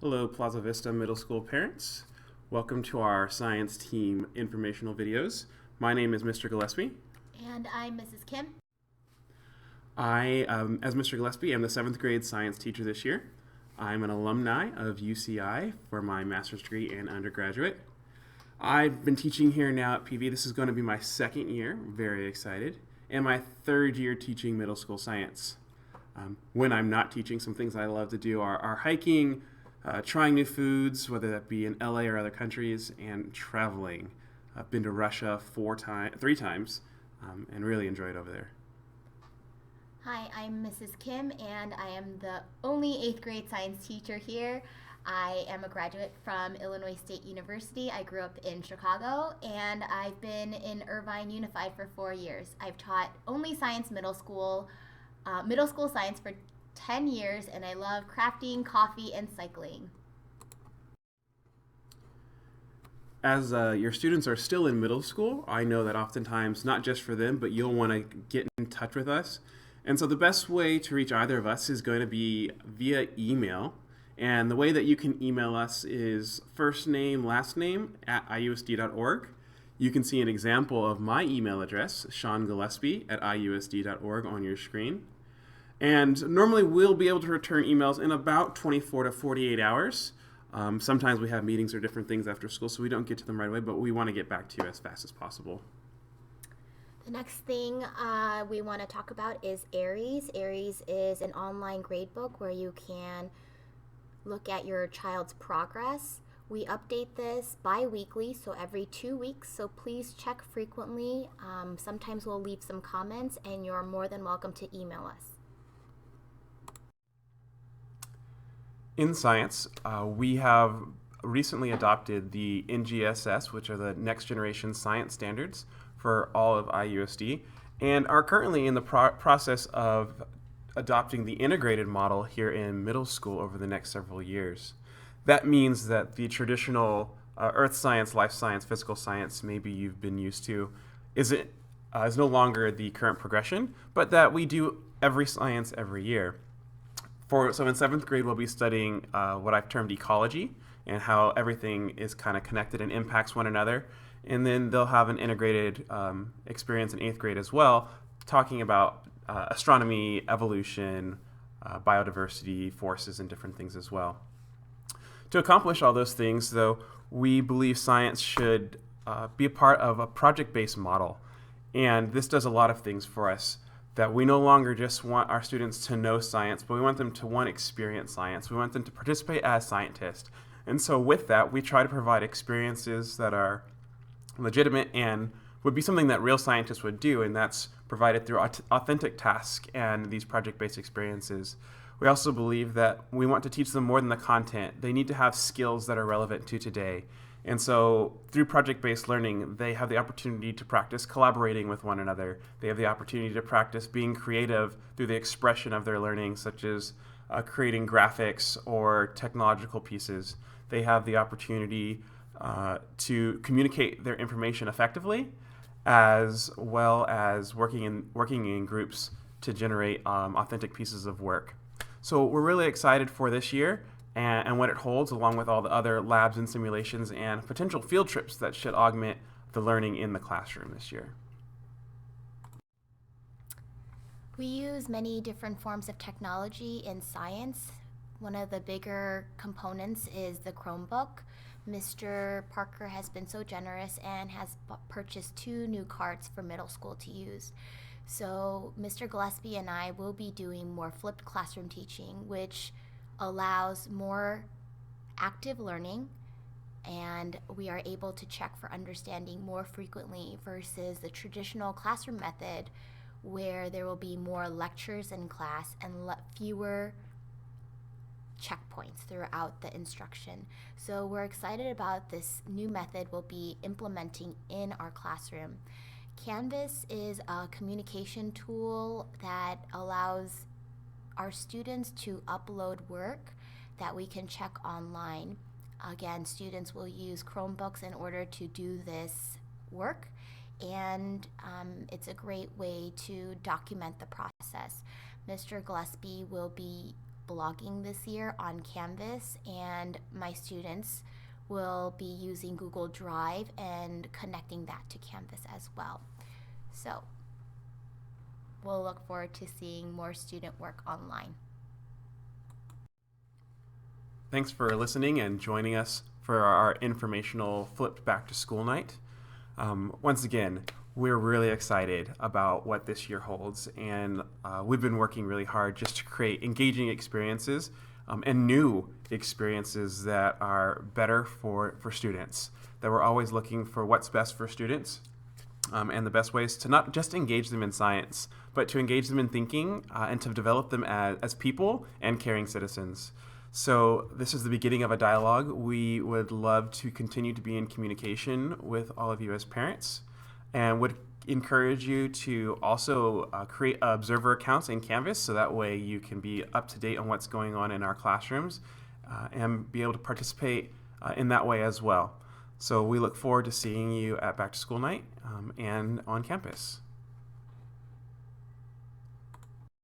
Hello, Plaza Vista Middle School parents. Welcome to our science team informational videos. My name is Mr. Gillespie. And I'm Mrs. Kim. As Mr. Gillespie, am the 7th grade science teacher this year. I'm an alumni of UCI for my master's degree and undergraduate. I've been teaching here now at PV. This is going to be my second year, very excited, and my third year teaching middle school science. When I'm not teaching, some things I love to do are hiking, trying new foods, whether that be in LA or other countries, and traveling. I've been to Russia 3 times, and really enjoyed over there. Hi, I'm Mrs. Kim, and I am the only 8th grade science teacher here. I am a graduate from Illinois State University. I grew up in Chicago, and I've been in Irvine Unified for 4 years. I've taught only science middle school science for 10 years, and I love crafting, coffee, and cycling. As your students are still in middle school, I know that oftentimes, not just for them, but you'll want to get in touch with us. And so the best way to reach either of us is going to be via email. And the way that you can email us is first name, last name @iusd.org. You can see an example of my email address, seangillespie@iusd.org, on your screen. And normally we'll be able to return emails in about 24 to 48 hours. Sometimes we have meetings or different things after school, so we don't get to them right away, but we want to get back to you as fast as possible. The next thing we want to talk about is Aries. Aries is an online gradebook where you can look at your child's progress. We update this bi-weekly, so every 2 weeks, so please check frequently. Sometimes we'll leave some comments, and you're more than welcome to email us. In science, we have recently adopted the NGSS, which are the Next Generation Science Standards for all of IUSD, and are currently in the process of adopting the integrated model here in middle school over the next several years. That means that the traditional earth science, life science, physical science maybe you've been used to is no longer the current progression, but that we do every science every year. So in 7th grade, we'll be studying what I've termed ecology and how everything is kind of connected and impacts one another. And then they'll have an integrated experience in 8th grade as well, talking about astronomy, evolution, biodiversity, forces, and different things as well. To accomplish all those things, though, we believe science should be a part of a project-based model. And this does a lot of things for us, that we no longer just want our students to know science, but we want them to experience science. We want them to participate as scientists. And so with that, we try to provide experiences that are legitimate and would be something that real scientists would do, and that's provided through authentic tasks and these project-based experiences. We also believe that we want to teach them more than the content. They need to have skills that are relevant to today. And so through project-based learning, they have the opportunity to practice collaborating with one another. They have the opportunity to practice being creative through the expression of their learning, such as creating graphics or technological pieces. They have the opportunity to communicate their information effectively, as well as working in groups to generate authentic pieces of work. So we're really excited for this year and what it holds, along with all the other labs and simulations and potential field trips that should augment the learning in the classroom this year. We use many different forms of technology in science. One of the bigger components is the Chromebook. Mr. Parker has been so generous and has purchased 2 new carts for middle school to use. So Mr. Gillespie and I will be doing more flipped classroom teaching, which allows more active learning, and we are able to check for understanding more frequently versus the traditional classroom method where there will be more lectures in class and fewer checkpoints throughout the instruction. So we're excited about this new method we'll be implementing in our classroom. Canvas is a communication tool that allows our students to upload work that we can check online. Again, students will use Chromebooks in order to do this work, and it's a great way to document the process. Mr. Gillespie will be blogging this year on Canvas, and my students will be using Google Drive and connecting that to Canvas as well. So we'll look forward to seeing more student work online. Thanks for listening and joining us for our informational flipped back to school night. Once again, we're really excited about what this year holds, and we've been working really hard just to create engaging experiences and new experiences that are better for students. That we're always looking for what's best for students and the best ways to not just engage them in science, but to engage them in thinking and to develop them as people and caring citizens. So this is the beginning of a dialogue. We would love to continue to be in communication with all of you as parents, and would encourage you to also create observer accounts in Canvas, so that way you can be up to date on what's going on in our classrooms and be able to participate in that way as well. So we look forward to seeing you at Back to School Night and on campus.